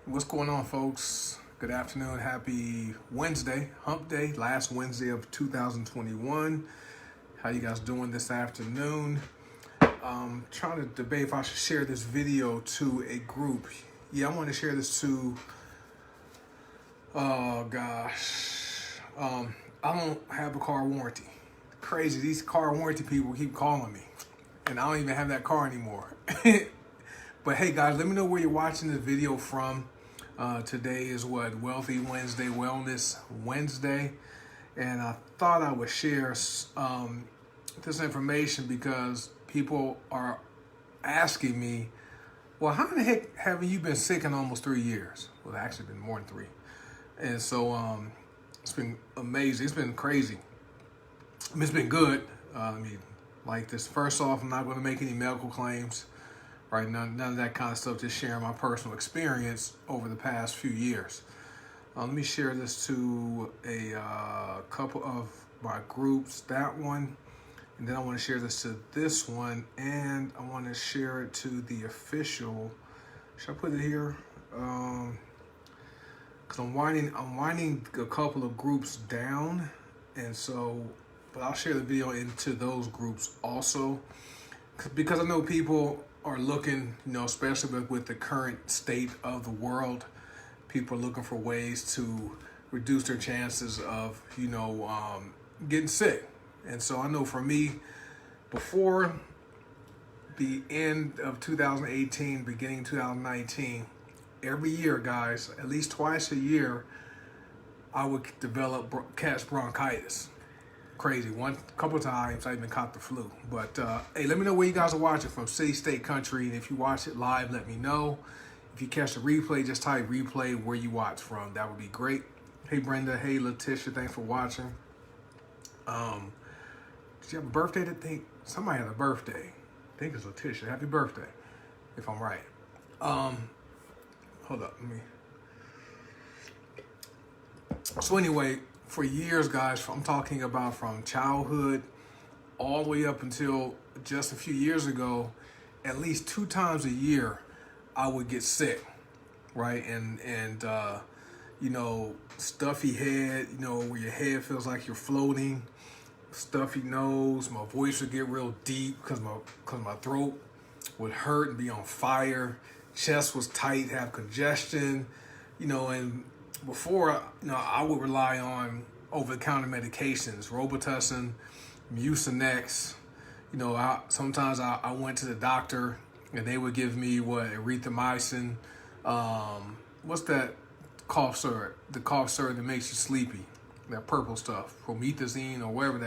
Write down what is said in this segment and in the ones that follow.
What's going on, folks? Good afternoon. Happy Wednesday, hump day, last Wednesday of 2021. How you guys doing this afternoon? Trying to debate if I should share this video to a group. Yeah, I want to share this to, oh gosh. I don't have a car warranty. Crazy, these car warranty people keep calling me. And I don't even have that car anymore. But hey guys, let me know where you're watching this video from. Today is Wealthy Wednesday, Wellness Wednesday. And I thought I would share this information because people are asking me, well, how the heck haven't you been sick in almost 3 years? Well, it's actually been more than 3. And so it's been amazing. It's been crazy. I mean, it's been good. Like this, first off, I'm not going to make any medical claims. Right, none of that kind of stuff, just sharing my personal experience over the past few years. Let me share this to a couple of my groups, that one, and then I want to share this to this one, and I want to share it to the official. Should I put it here? Because I'm winding a couple of groups down, and so, but I'll share the video into those groups also, because I know people are looking, especially with the current state of the world, people are looking for ways to reduce their chances of, getting sick. And so I know for me, before the end of 2018, beginning 2019, every year, guys, at least twice a year, I would catch bronchitis. Crazy. Couple times I even caught the flu. But hey, let me know where you guys are watching from, city, state, country, and if you watch it live, let me know. If you catch the replay, just type replay where you watch from. That would be great. Hey Brenda, hey Letitia, thanks for watching. Did you have a birthday to think? Somebody had a birthday. I think it's Letitia. Happy birthday, if I'm right. Hold up, let me. So anyway, for years, guys, I'm talking about from childhood all the way up until just a few years ago, at least 2 times a year, I would get sick, right? And stuffy head, where your head feels like you're floating, stuffy nose, my voice would get real deep because my throat would hurt and be on fire, chest was tight, have congestion, and before, I would rely on over-the-counter medications, Robitussin, Mucinex. Sometimes I went to the doctor and they would give me erythromycin. What's that cough syrup? The cough syrup that makes you sleepy, that purple stuff, promethazine or whatever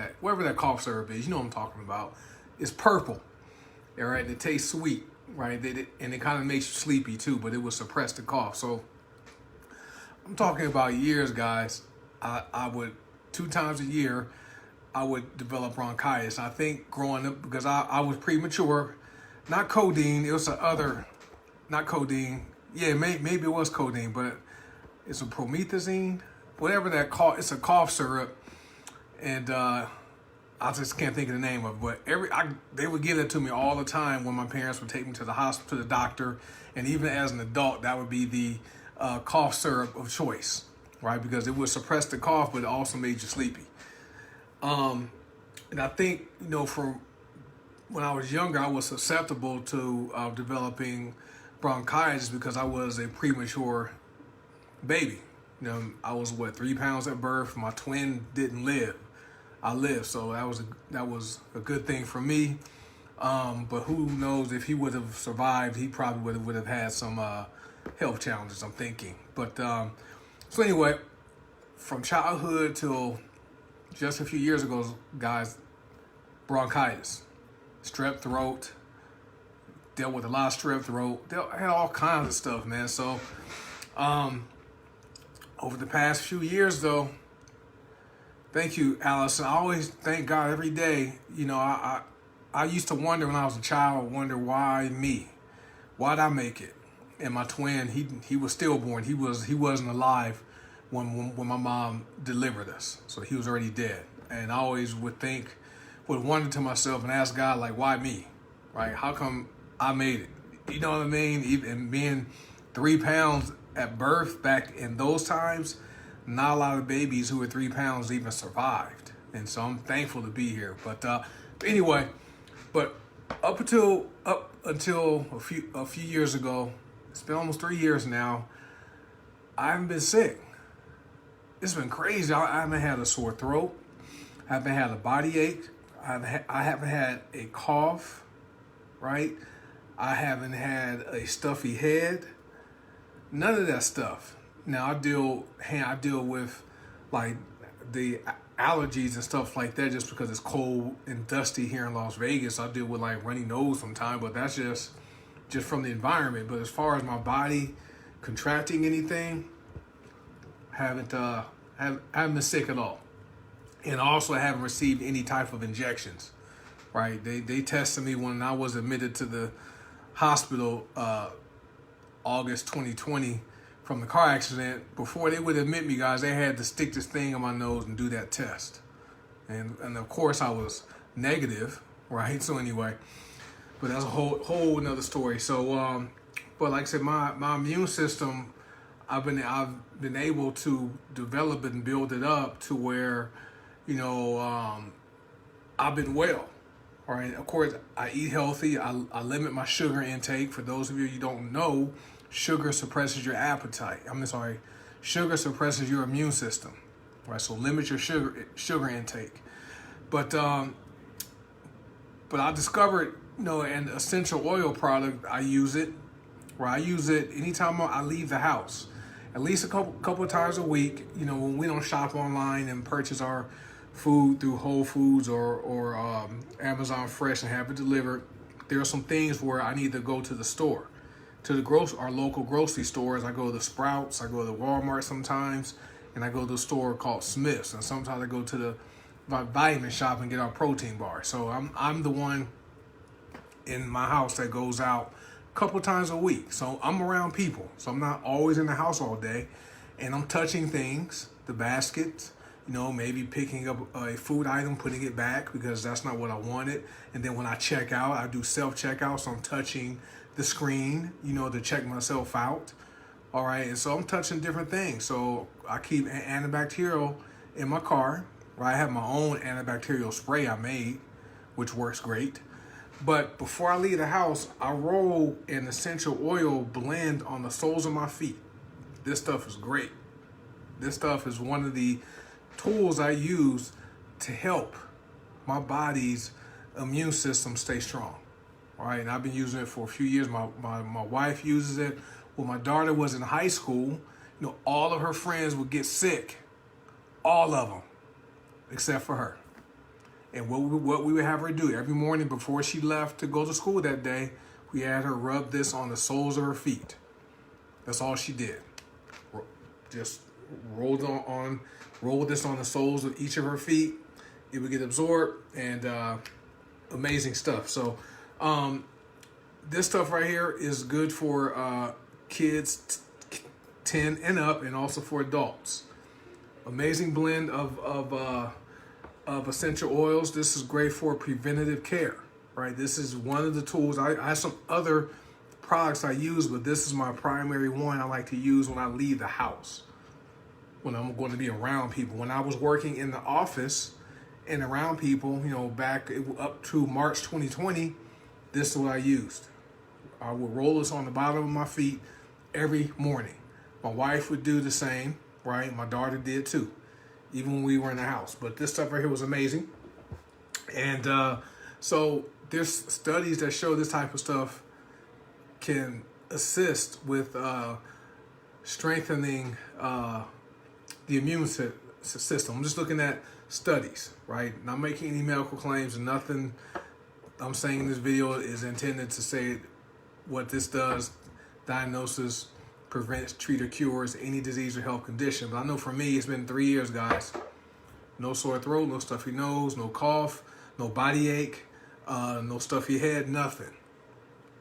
that cough syrup is. You know what I'm talking about. It's purple, all right? It tastes sweet, right? And it kind of makes you sleepy too, but it will suppress the cough. So I'm talking about years, guys. I would 2 times a year, I would develop bronchitis. I think growing up, because I was premature, not codeine, it was not codeine. Yeah, maybe it was codeine, but it's a promethazine, whatever that it's a cough syrup. And I just can't think of the name of it, but they would give it to me all the time when my parents would take me to the hospital, to the doctor. And even as an adult, that would be the cough syrup of choice, right? Because it would suppress the cough, but it also made you sleepy. And I think, from when I was younger, I was susceptible to developing bronchitis because I was a premature baby. I was 3 pounds at birth. My twin didn't live. I lived, so that was a good thing for me. But who knows if he would have survived? He probably would have had some health challenges, I'm thinking. But so anyway, from childhood till just a few years ago, guys, bronchitis, strep throat, dealt with a lot of strep throat, had all kinds of stuff, man. So over the past few years, though, thank you, Allison. I always thank God every day. I used to wonder when I was a child, why me? Why'd I make it? And my twin, he was stillborn. He wasn't alive when my mom delivered us. So he was already dead. And I always would wonder to myself and ask God, like, why me? Right? How come I made it? You know what I mean? Even being 3 pounds at birth back in those times, not a lot of babies who were 3 pounds even survived. And so I'm thankful to be here. But anyway, but up until a few years ago, it's been almost 3 years now, I haven't been sick. It's been crazy. I haven't had a sore throat. I haven't had a body ache. I haven't had a cough, right? I haven't had a stuffy head. None of that stuff. Now I deal with like the allergies and stuff like that just because it's cold and dusty here in Las Vegas. I deal with like runny nose sometimes, but that's just from the environment. But as far as my body contracting anything, haven't been sick at all. And also haven't received any type of injections, right? They tested me when I was admitted to the hospital August 2020 from the car accident. Before they would admit me, guys, they had to stick this thing in my nose and do that test. And of course I was negative, right? So anyway, but that's a whole another story. So but like I said, my immune system, I've been able to develop it and build it up to where, I've been well. All right. Of course, I eat healthy. I limit my sugar intake. For those of you don't know, sugar suppresses your appetite. Sugar suppresses your immune system. Right. So limit your sugar intake. But I discovered, an essential oil product. I use it. Right. I use it anytime I leave the house. At least a couple of times a week. When we don't shop online and purchase our food through Whole Foods or Amazon Fresh and have it delivered, there are some things where I need to go to the store, to our local grocery stores. I go to Sprouts, I go to Walmart sometimes, and I go to a store called Smith's, and sometimes I go to the vitamin shop and get our protein bar. So I'm the one in my house that goes out a couple times a week. So I'm around people, so I'm not always in the house all day, and I'm touching things, the baskets. Maybe picking up a food item, putting it back because that's not what I wanted. And then when I check out, I do self-checkout, so I'm touching the screen, to check myself out. All right, and so I'm touching different things. So I keep antibacterial in my car. Right? I have my own antibacterial spray I made, which works great. But before I leave the house, I roll an essential oil blend on the soles of my feet. This stuff is great. This stuff is one of the tools I use to help my body's immune system stay strong. All right, and I've been using it for a few years. My wife uses it. When my daughter was in high school, all of her friends would get sick, all of them, except for her. And what we would have her do every morning before she left to go to school that day, we had her rub this on the soles of her feet. That's all she did. Just roll this on the soles of each of her feet. It would get absorbed, and amazing stuff. So this stuff right here is good for kids 10 and up, and also for adults. Amazing blend of essential oils. This is great for preventative care, right? This is one of the tools. I have some other products I use, but this is my primary one I like to use when I leave the house, when I'm going to be around people. When I was working in the office and around people, back up to March 2020, this is what I used. I would roll this on the bottom of my feet every morning. My wife would do the same, right? My daughter did too, even when we were in the house. But this stuff right here was amazing. And so there's studies that show this type of stuff can assist with strengthening the immune system. I'm just looking at studies, right? Not making any medical claims, and nothing I'm saying in this video is intended to say what this does, diagnoses, prevents, treat, or cures any disease or health condition. But I know for me, it's been 3 years, guys. No sore throat, no stuffy nose, no cough, no body ache, no stuffy head, nothing.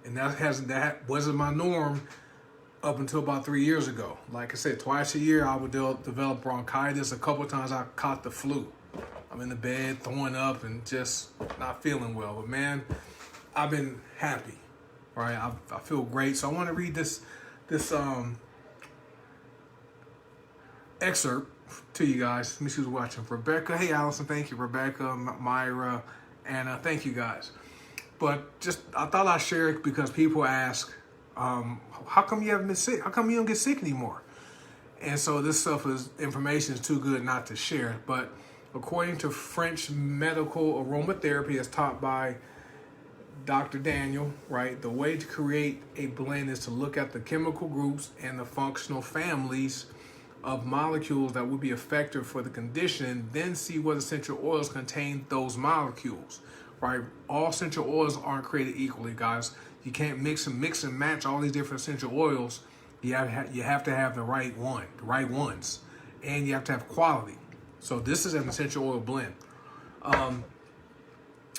And that wasn't my norm up until about 3 years ago. Like I said, twice a year I would develop bronchitis. A couple of times I caught the flu. I'm in the bed throwing up and just not feeling well. But man, I've been happy. Right? I feel great. So I want to read this excerpt to you guys. Let me see who's watching. Rebecca, hey Allison, thank you. Rebecca, Myra, Anna, thank you guys. But just, I thought I'd share it because people ask, how come you haven't been sick? How come you don't get sick anymore? And so this stuff information is too good not to share. But according to French medical aromatherapy as taught by Dr. Daniel, right, the way to create a blend is to look at the chemical groups and the functional families of molecules that would be effective for the condition, then see what essential oils contain those molecules, right? All essential oils aren't created equally, guys. You can't mix and match all these different essential oils. You have to have the right ones, and you have to have quality. So this is an essential oil blend.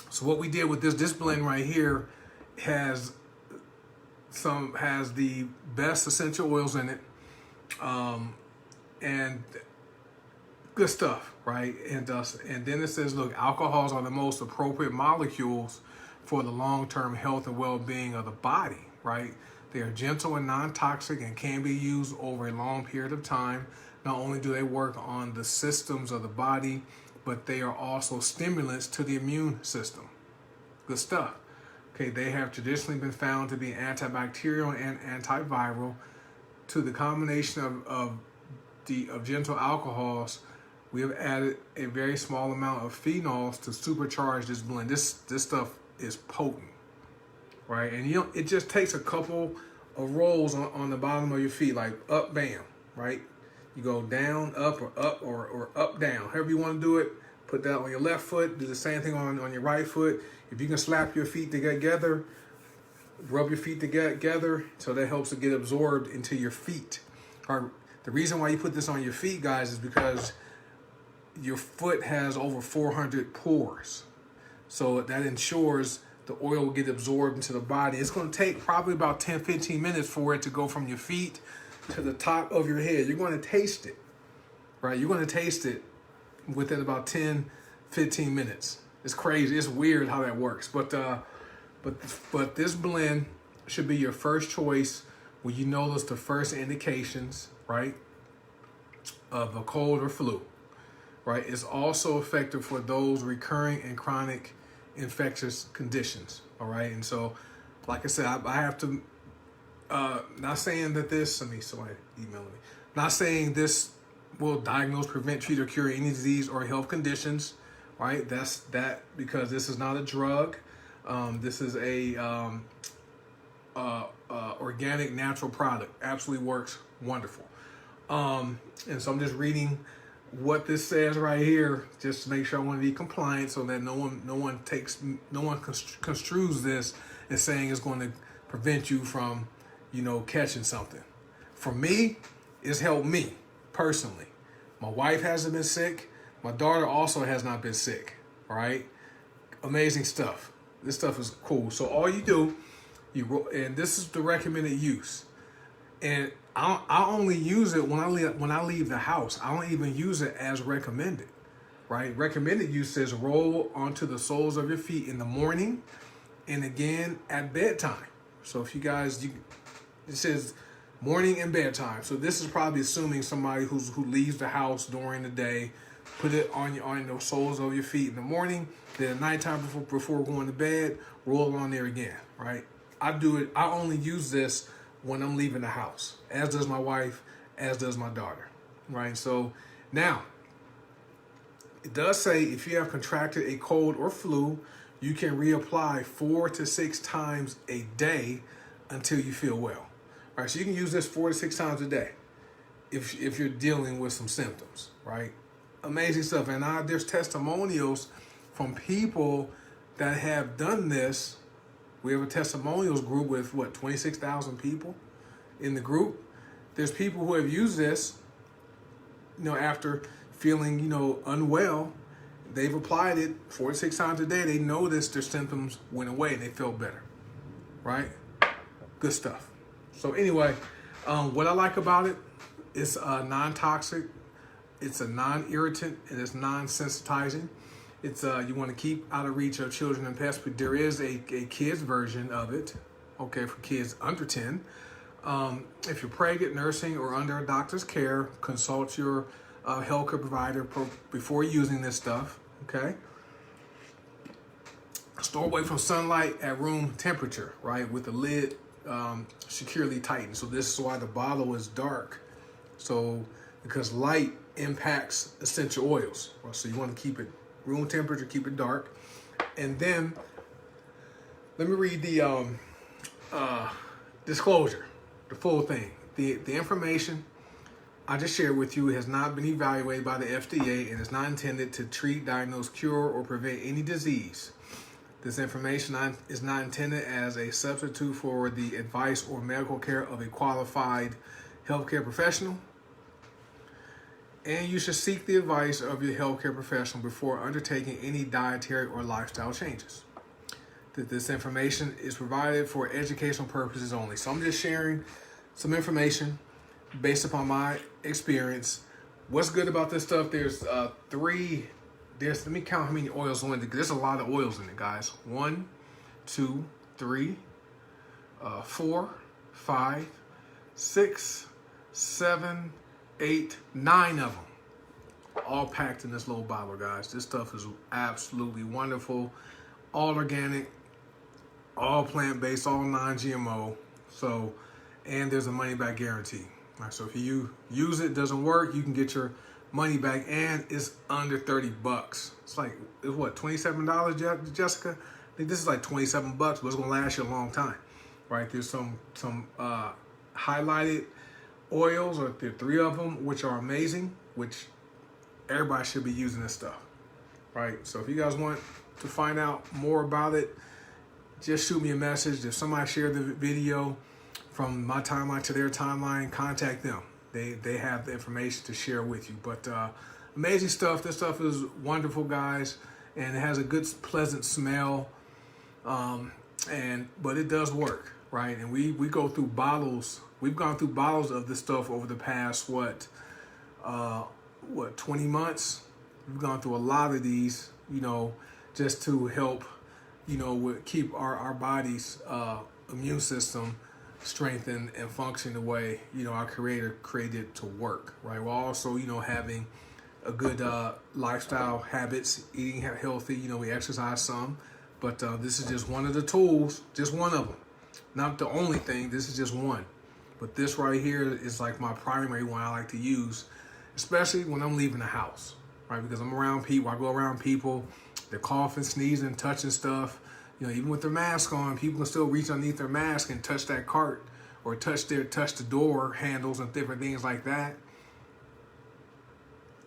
So what we did with this blend right here has the best essential oils in it, and good stuff, right? And then it says, look, alcohols are the most appropriate molecules for the long-term health and well-being of the body, right? They are gentle and non-toxic and can be used over a long period of time. Not only do they work on the systems of the body, but they are also stimulants to the immune system. Good stuff. Okay, they have traditionally been found to be antibacterial and antiviral. To the combination of gentle alcohols, we have added a very small amount of phenols to supercharge this blend. This stuff is potent, right? And it just takes a couple of rolls on the bottom of your feet, like up, bam, right? You go down, up, or up, down. However you want to do it. Put that on your left foot. Do the same thing on your right foot. If you can slap your feet together, rub your feet together, so that helps to get absorbed into your feet. The reason why you put this on your feet, guys, is because your foot has over 400 pores. So that ensures the oil will get absorbed into the body. It's going to take probably about 10-15 minutes for it to go from your feet to the top of your head. You're going to taste it, right? You're going to taste it within about 10-15 minutes. It's crazy. It's weird how that works. But this blend should be your first choice when you notice the first indications, right, of a cold or flu, right? It's also effective for those recurring and chronic infectious conditions, all right? And so, like I said, I have to, not saying that this, somebody emailing me, not saying this will diagnose, prevent, treat, or cure any disease or health conditions, right? That's because this is not a drug. This is a organic, natural product. Absolutely works wonderful. And so I'm just reading what this says right here, just to make sure I want to be compliant, so that no one construes this as saying it's going to prevent you from, catching something. For me, it's helped me personally. My wife hasn't been sick. My daughter also has not been sick. All right, amazing stuff. This stuff is cool. So all you do, and this is the recommended use. And I only use it when I leave the house. I don't even use it as recommended, right? Recommended use says roll onto the soles of your feet in the morning and again at bedtime. So if you guys, it says morning and bedtime. So this is probably assuming somebody who leaves the house during the day. Put it on the soles of your feet in the morning. Then at nighttime before going to bed, roll it on there again, right? I do it. I only use this when I'm leaving the house, as does my wife, as does my daughter, right? So now, it does say if you have contracted a cold or flu, you can reapply 4 to 6 times a day until you feel well. All right, so you can use this 4 to 6 times a day if you're dealing with some symptoms, right? Amazing stuff. And there's testimonials from people that have done this. We have a testimonials group with 26,000 people in the group. There's people who have used this, after feeling, unwell. They've applied it 4 to 6 times a day. They noticed their symptoms went away and they felt better, right? Good stuff. So anyway, what I like about it, it's non-toxic, it's a non-irritant, and it's non-sensitizing. It's you want to keep out of reach of children and pets, but there is a kids version of it, okay, for kids under 10. If you're pregnant, nursing, or under a doctor's care, consult your healthcare provider before using this stuff, okay? Store away from sunlight at room temperature, right? With the lid securely tightened. So this is why the bottle is dark. So, because light impacts essential oils. So you want to keep it room temperature, keep it dark. And then, let me read the disclosure, the full thing. The information I just shared with you has not been evaluated by the FDA and is not intended to treat, diagnose, cure, or prevent any disease. This information is not intended as a substitute for the advice or medical care of a qualified healthcare professional. And you should seek the advice of your healthcare professional before undertaking any dietary or lifestyle changes. This information is provided for educational purposes only. So I'm just sharing some information based upon my experience. What's good about this stuff? There's let me count how many oils are in it. There's a lot of oils in it, guys. 1, 2, 3, 4, 5, 6, 7, 8, 9 of them. All packed in this little bottle, guys. This stuff is absolutely wonderful. All organic, all plant-based, all non-GMO. So, and there's a money-back guarantee. All right, so if you use it, doesn't work, you can get your money back, and it's under 30 bucks. It's like, it's what, $27, Jessica? I think this is like 27 bucks, but it's gonna last you a long time, right? There's some highlighted oils, or there are 3 of them, which are amazing, which everybody should be using this stuff, right? So if you guys want to find out more about it, just shoot me a message. If somebody shared the video from my timeline to their timeline, contact them. They have the information to share with you. But amazing stuff. This stuff is wonderful, guys, and it has a good, pleasant smell. But it does work, right? And we go through bottles. We've gone through bottles of this stuff over the past 20 months. We've gone through a lot of these, just to help, keep our body's immune system strengthen and function the way our Creator created it to work, right? While also having a good lifestyle habits, eating healthy. We exercise some, but this is just one of the tools, just one of them, not the only thing. This is just one, but this right here is like my primary one I like to use, especially when I'm leaving the house, right? Because I'm around people. I go around people, they're coughing, sneezing, touching stuff. Even with their mask on, people can still reach underneath their mask and touch that cart, or touch the door handles and different things like that.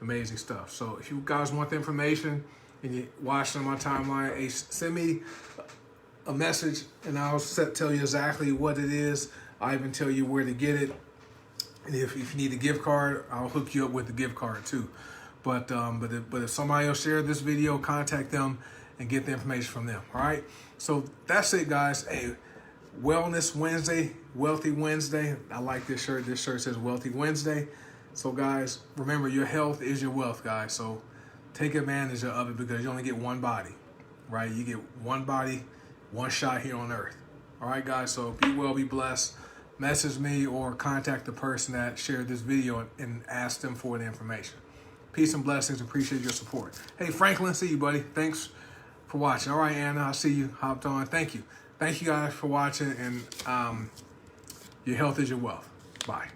Amazing stuff. So if you guys want the information and you watch on my timeline, hey, send me a message and I'll tell you exactly what it is. I'll even tell you where to get it. And if you need a gift card, I'll hook you up with the gift card too. But if somebody else shared this video, contact them and get the information from them. All right. So that's it, guys. Hey, Wellness Wednesday, Wealthy Wednesday. I like this shirt. This shirt says Wealthy Wednesday. So guys, remember, your health is your wealth, guys. So take advantage of it, because you only get one body, right? You get one body, one shot here on earth. All right, guys. So be well, be blessed. Message me or contact the person that shared this video and ask them for the information. Peace and blessings. Appreciate your support. Hey, Franklin, see you, buddy. Thanks for watching. All right, Anna, I'll see you. Hopped on. Thank you. Thank you guys for watching, and your health is your wealth. Bye.